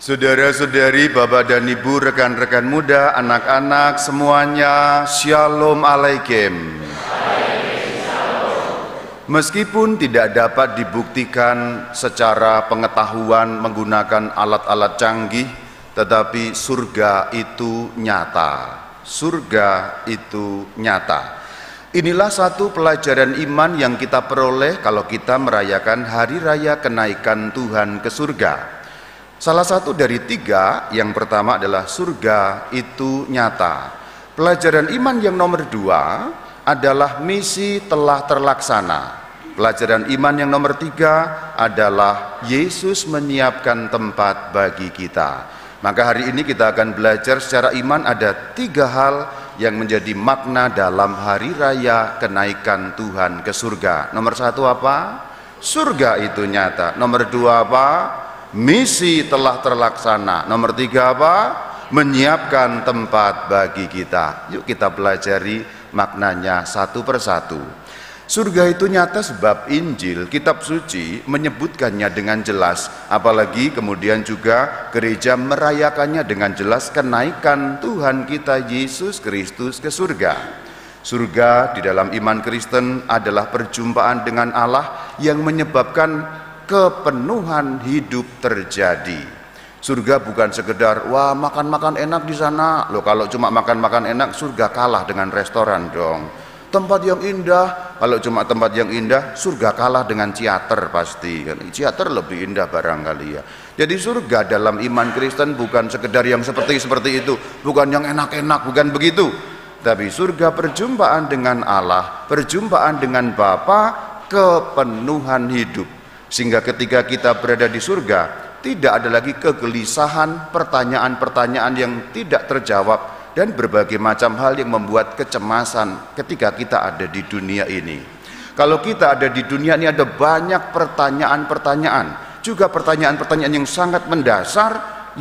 Saudara-saudari, Bapak dan Ibu, rekan-rekan muda, anak-anak semuanya, Shalom Alaikum. Meskipun tidak dapat dibuktikan secara pengetahuan menggunakan alat-alat canggih, tetapi surga itu nyata. Surga itu nyata. Inilah satu pelajaran iman yang kita peroleh kalau kita merayakan hari raya kenaikan Tuhan ke surga. Salah satu dari tiga, yang pertama adalah surga itu nyata. Pelajaran iman yang nomor dua adalah misi telah terlaksana. Pelajaran iman yang nomor tiga adalah Yesus menyiapkan tempat bagi kita. Maka hari ini kita akan belajar secara iman ada tiga hal yang menjadi makna dalam hari raya kenaikan Tuhan ke surga. Nomor satu apa? Surga itu nyata. Nomor dua apa? Misi telah terlaksana. Nomor tiga apa? Menyiapkan tempat bagi kita. Yuk kita pelajari maknanya satu persatu. Surga itu nyata sebab Injil, kitab suci, menyebutkannya dengan jelas. Apalagi kemudian juga gereja merayakannya dengan jelas kenaikan Tuhan kita Yesus Kristus ke surga. Surga di dalam iman Kristen adalah perjumpaan dengan Allah yang menyebabkan kepenuhan hidup terjadi. Surga bukan sekedar wah makan-makan enak di sana. Loh, kalau cuma makan-makan enak, surga kalah dengan restoran dong. Tempat yang indah, kalau cuma tempat yang indah, surga kalah dengan teater pasti. Teater lebih indah barangkali ya. Jadi surga dalam iman Kristen bukan sekedar yang seperti itu, bukan yang enak-enak, bukan begitu. Tapi surga perjumpaan dengan Allah, perjumpaan dengan Bapa, kepenuhan hidup. Sehingga ketika kita berada di surga, tidak ada lagi kegelisahan, pertanyaan-pertanyaan yang tidak terjawab, dan berbagai macam hal yang membuat kecemasan ketika kita ada di dunia ini. Kalau kita ada di dunia ini ada banyak pertanyaan-pertanyaan, juga pertanyaan-pertanyaan yang sangat mendasar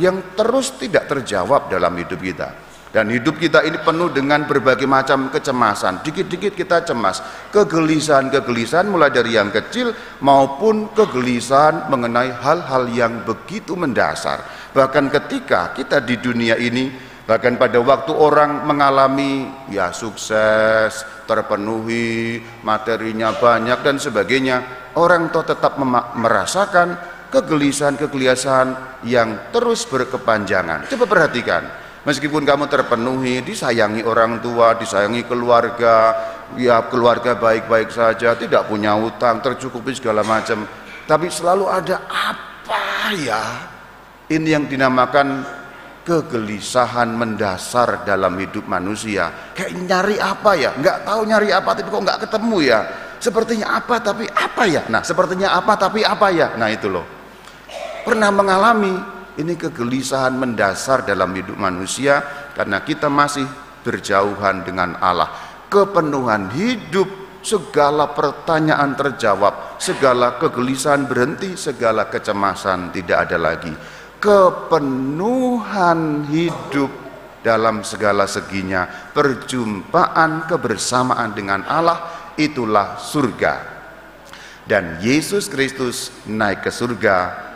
yang terus tidak terjawab dalam hidup kita. Dan hidup kita ini penuh dengan berbagai macam kecemasan. Dikit-dikit kita cemas. Kegelisahan-kegelisahan mulai dari yang kecil maupun kegelisahan mengenai hal-hal yang begitu mendasar. Bahkan ketika kita di dunia ini, bahkan pada waktu orang mengalami ya sukses, terpenuhi, materinya banyak dan sebagainya, orang tetap merasakan kegelisahan-kegelisahan yang terus berkepanjangan. Coba perhatikan. Meskipun kamu terpenuhi, disayangi orang tua, disayangi keluarga, ya keluarga baik-baik saja, tidak punya utang, tercukupi segala macam, tapi selalu ada apa ya? Ini yang dinamakan kegelisahan mendasar dalam hidup manusia. Kayak nyari apa ya? Nggak tahu nyari apa, tapi kok nggak ketemu ya? Sepertinya apa, tapi apa ya? Nah, sepertinya apa, tapi apa ya? Nah itu loh. Pernah mengalami ini kegelisahan mendasar dalam hidup manusia karena kita masih berjauhan dengan Allah. Kepenuhan hidup, segala pertanyaan terjawab, segala kegelisahan berhenti, segala kecemasan tidak ada lagi. Kepenuhan hidup dalam segala seginya, perjumpaan kebersamaan dengan Allah, itulah surga. Dan Yesus Kristus naik ke surga,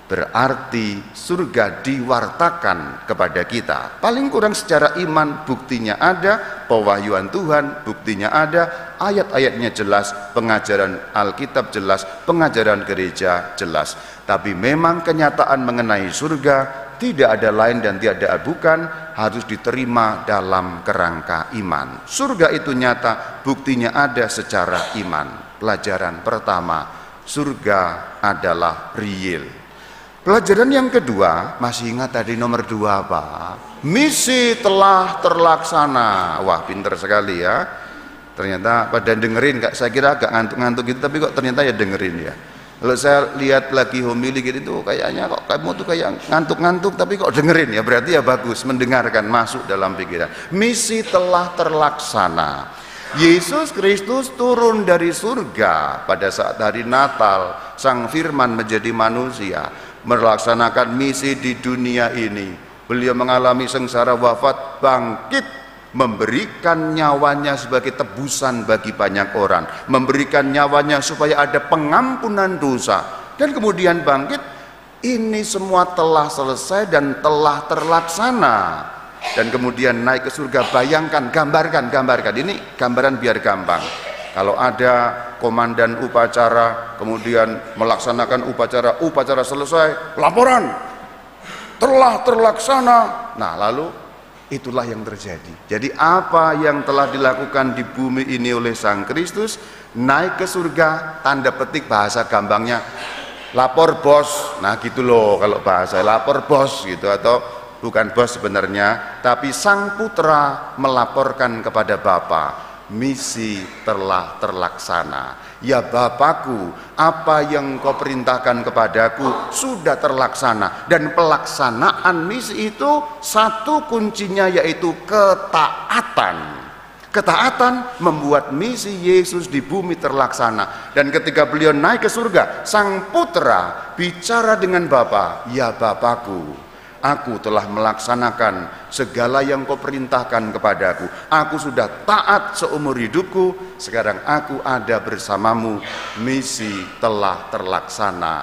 berarti surga diwartakan kepada kita. Paling kurang secara iman buktinya ada, pewahyuan Tuhan buktinya ada, ayat-ayatnya jelas, pengajaran Alkitab jelas, pengajaran gereja jelas. Tapi memang kenyataan mengenai surga tidak ada lain dan tidak ada bukan, harus diterima dalam kerangka iman. Surga itu nyata, buktinya ada secara iman. Pelajaran pertama, surga adalah real. Pelajaran yang kedua, masih ingat tadi nomor dua apa? Misi telah terlaksana. Wah, pinter sekali ya. Ternyata pada dengerin, saya kira agak ngantuk-ngantuk gitu, tapi kok ternyata ya dengerin ya. Kalau saya lihat lagi homili gitu, kayaknya kok kamu tuh kayak ngantuk-ngantuk, tapi kok dengerin ya, berarti ya bagus, mendengarkan, masuk dalam pikiran. Misi telah terlaksana. Yesus Kristus turun dari surga pada saat hari Natal, Sang Firman menjadi manusia, melaksanakan misi di dunia ini. Beliau mengalami sengsara, wafat, bangkit, memberikan nyawanya sebagai tebusan bagi banyak orang, memberikan nyawanya supaya ada pengampunan dosa, dan kemudian bangkit ini semua telah selesai dan telah terlaksana. Dan kemudian naik ke surga. Bayangkan, gambarkan, ini gambaran biar gampang. Kalau ada komandan upacara kemudian melaksanakan upacara selesai, laporan telah terlaksana. Nah, lalu itulah yang terjadi. Jadi apa yang telah dilakukan di bumi ini oleh Sang Kristus, naik ke surga, tanda petik bahasa gampangnya lapor bos. Nah gitu loh kalau bahasa, lapor bos gitu, atau bukan bos sebenarnya, tapi Sang Putra melaporkan kepada Bapa, misi telah terlaksana. Ya Bapakku, apa yang kau perintahkan kepadaku sudah terlaksana. Dan pelaksanaan misi itu satu kuncinya yaitu ketaatan. Ketaatan membuat misi Yesus di bumi terlaksana. Dan ketika beliau naik ke surga, Sang Putra bicara dengan Bapa, ya Bapakku, aku telah melaksanakan segala yang kau perintahkan kepadaku. Aku sudah taat seumur hidupku. Sekarang aku ada bersamamu. Misi telah terlaksana.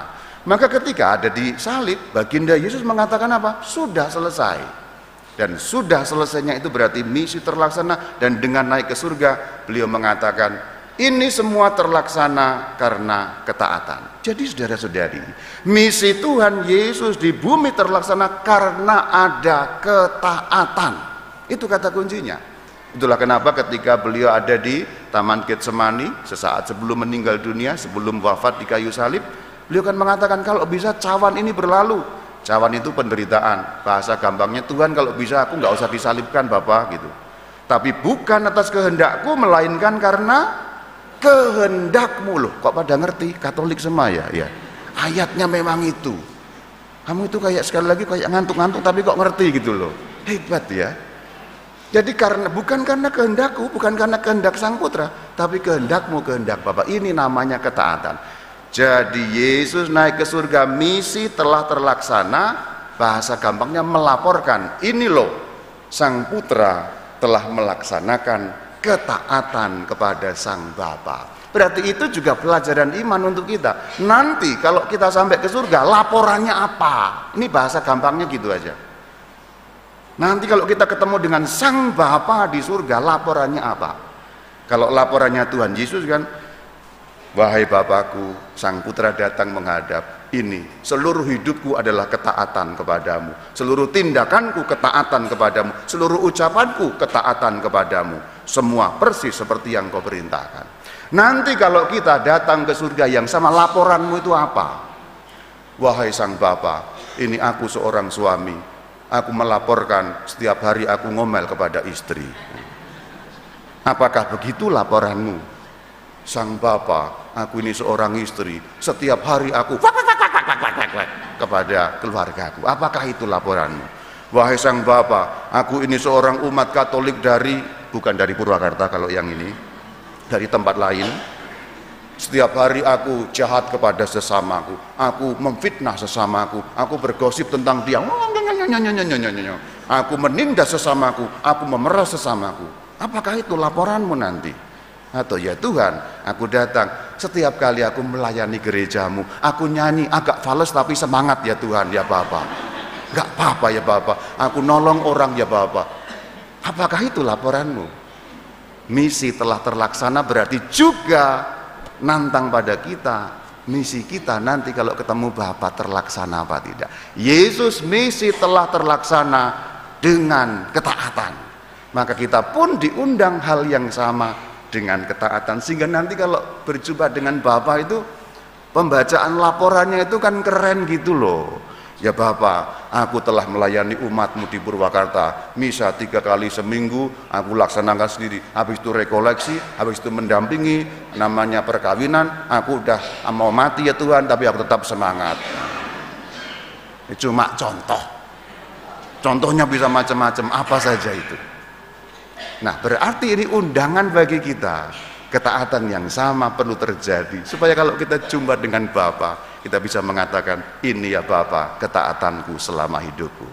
Maka ketika ada di salib, baginda Yesus mengatakan apa? Sudah selesai. Dan sudah selesainya itu berarti misi terlaksana. Dan dengan naik ke surga, beliau mengatakan, ini semua terlaksana karena ketaatan. Jadi saudara-saudari, misi Tuhan Yesus di bumi terlaksana karena ada ketaatan. Itu kata kuncinya. Itulah kenapa ketika beliau ada di Taman Getsemani, sesaat sebelum meninggal dunia, sebelum wafat di kayu salib, beliau kan mengatakan, kalau bisa cawan ini berlalu. Cawan itu penderitaan. Bahasa gampangnya, Tuhan kalau bisa aku nggak usah disalibkan Bapak gitu. Tapi bukan atas kehendakku, melainkan karena kehendakmu. Loh, kok pada ngerti? Katolik semua ya? Ya. Ayatnya memang itu. Kamu itu kayak sekali lagi kayak ngantuk-ngantuk tapi kok ngerti gitu loh. Hebat ya. Jadi bukan karena kehendakku, bukan karena kehendak Sang Putra, tapi kehendakmu, kehendak Bapa. Ini namanya ketaatan. Jadi Yesus naik ke surga, misi telah terlaksana. Bahasa gampangnya melaporkan, ini loh Sang Putra telah melaksanakan ketaatan kepada Sang Bapa. Berarti itu juga pelajaran iman untuk kita. Nanti kalau kita sampai ke surga, laporannya apa? Ini bahasa gampangnya gitu aja. Nanti kalau kita ketemu dengan Sang Bapa di surga, laporannya apa? Kalau laporannya Tuhan Yesus kan, wahai Bapakku, Sang Putra datang menghadap, ini seluruh hidupku adalah ketaatan kepadamu, seluruh tindakanku ketaatan kepadamu, seluruh ucapanku ketaatan kepadamu, semua persis seperti yang kau perintahkan. Nanti kalau kita datang ke surga yang sama, laporanmu itu apa? Wahai Sang Bapa, ini aku seorang suami, aku melaporkan setiap hari aku ngomel kepada istri. Apakah begitu laporanmu? Sang Bapa, aku ini seorang istri, setiap hari aku kepada keluargaku. Apakah itu laporanmu? Wahai Sang Bapa, aku ini seorang umat Katolik bukan dari Purwakarta kalau yang ini, dari tempat lain. Setiap hari aku jahat kepada sesamaku, aku memfitnah sesamaku, aku bergosip tentang dia, aku menindas sesamaku, aku memeras sesamaku. Apakah itu laporanmu nanti? Atau ya Tuhan, aku datang setiap kali aku melayani gerejamu, aku nyanyi agak fales tapi semangat ya Tuhan, ya Bapa. Gak apa-apa ya Bapa, aku nolong orang ya Bapa. Apakah itu laporanmu? Misi telah terlaksana berarti juga nantang pada kita, misi kita nanti kalau ketemu Bapa terlaksana apa tidak. Yesus misi telah terlaksana dengan ketaatan. Maka kita pun diundang hal yang sama dengan ketaatan. Sehingga nanti kalau berjumpa dengan Bapa itu, pembacaan laporannya itu kan keren gitu loh. Ya Bapa, aku telah melayani umatmu di Purwakarta, misa 3 kali seminggu, aku laksanakan sendiri. Habis itu rekoleksi, habis itu mendampingi, namanya perkawinan, aku udah mau mati ya Tuhan, tapi aku tetap semangat. Ini cuma contoh. Contohnya bisa macam-macam, apa saja itu. Nah, berarti ini undangan bagi kita. Ketaatan yang sama perlu terjadi, supaya kalau kita jumpa dengan Bapa, kita bisa mengatakan, ini ya Bapa, ketaatanku selama hidupku.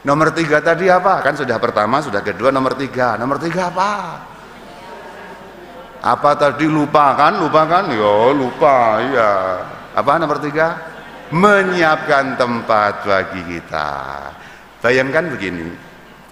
Nomor 3 tadi apa? Kan sudah pertama, sudah kedua, nomor 3. Nomor 3 apa? Apa tadi? Lupa kan? Lupa kan? Yo, lupa, iya. Apa nomor 3? menyiapkan tempat bagi kita. Bayangkan begini,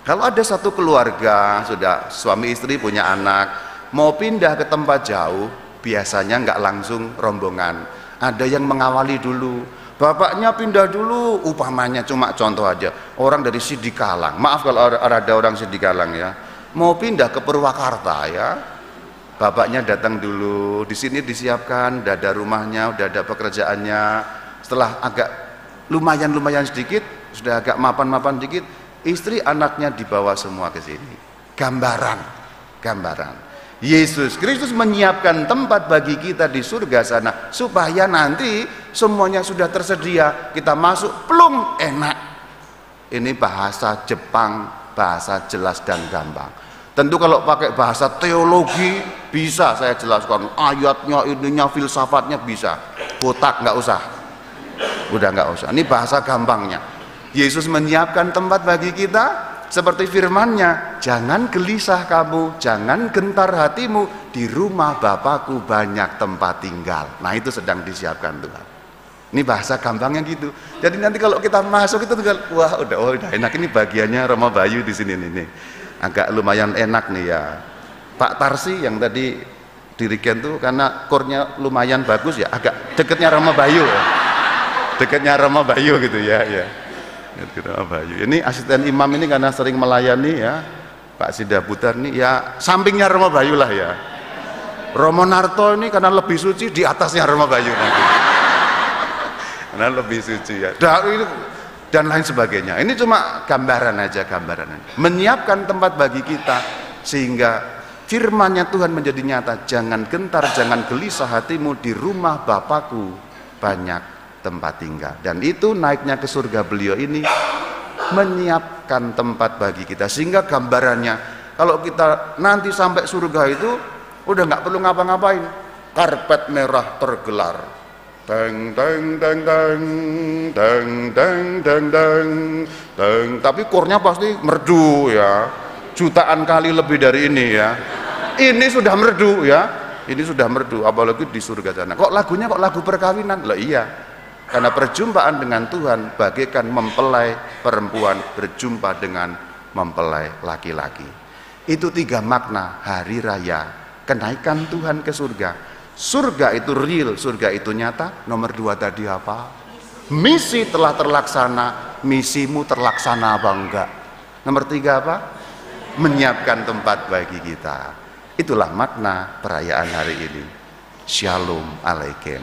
kalau ada satu keluarga, sudah suami istri punya anak, mau pindah ke tempat jauh, biasanya nggak langsung rombongan, ada yang mengawali dulu. Bapaknya pindah dulu, upamanya cuma contoh aja, orang dari Sidikalang, maaf kalau ada orang Sidikalang ya, mau pindah ke Purwakarta ya, bapaknya datang dulu, di sini disiapkan, udah ada rumahnya, udah ada pekerjaannya. Setelah agak lumayan sedikit, sudah agak mapan sedikit, istri anaknya dibawa semua ke sini. Gambaran. Yesus Kristus menyiapkan tempat bagi kita di surga sana, supaya nanti semuanya sudah tersedia, kita masuk plung, enak. Ini bahasa Jepang, bahasa jelas dan gampang. Tentu kalau pakai bahasa teologi bisa saya jelaskan ayatnya, ininya, filsafatnya bisa. Botak nggak usah, udah nggak usah. Ini bahasa gampangnya. Yesus menyiapkan tempat bagi kita seperti firman-Nya, jangan gelisah kamu, jangan gentar hatimu, di rumah Bapakku banyak tempat tinggal. Nah itu sedang disiapkan Tuhan. Ini bahasa gampangnya gitu. Jadi nanti kalau kita masuk itu tinggal, wah udah enak, ini bagiannya Roma Bayu di sini nih. Agak lumayan enak nih ya. Pak Tarsi yang tadi dirigen tuh karena kornya lumayan bagus ya, agak deketnya Roma Bayu ya. Deketnya Roma Bayu gitu ya. Ini asisten imam ini karena sering melayani ya, Pak Sida Putar nih ya, sampingnya Roma Bayu lah ya. Romo Narto ini karena lebih suci, di atasnya Roma Bayu nanti. Karena lebih suci ya. Dan lain sebagainya. Ini cuma gambaran aja. Menyiapkan tempat bagi kita sehingga firman-Nya Tuhan menjadi nyata. Jangan gentar, jangan gelisah hatimu, di rumah Bapakku banyak tempat tinggal. Dan itu naiknya ke surga beliau ini menyiapkan tempat bagi kita, sehingga gambarannya kalau kita nanti sampai surga itu udah nggak perlu ngapa-ngapain, karpet merah tergelar, teng teng teng teng teng teng teng teng teng, tapi kornya pasti merdu ya, jutaan kali lebih dari ini ya. Ini sudah merdu ya, ini sudah merdu, apalagi di surga sana. Kok lagunya kok lagu perkawinan? Lah iya, karena perjumpaan dengan Tuhan bagaikan mempelai perempuan berjumpa dengan mempelai laki-laki. Itu 3 makna hari raya kenaikan Tuhan ke surga. Surga itu real, surga itu nyata. Nomor 2 tadi apa? Misi telah terlaksana. Misimu terlaksana apa enggak? Nomor 3 apa? Menyiapkan tempat bagi kita. Itulah makna perayaan hari ini. Shalom Alaikum.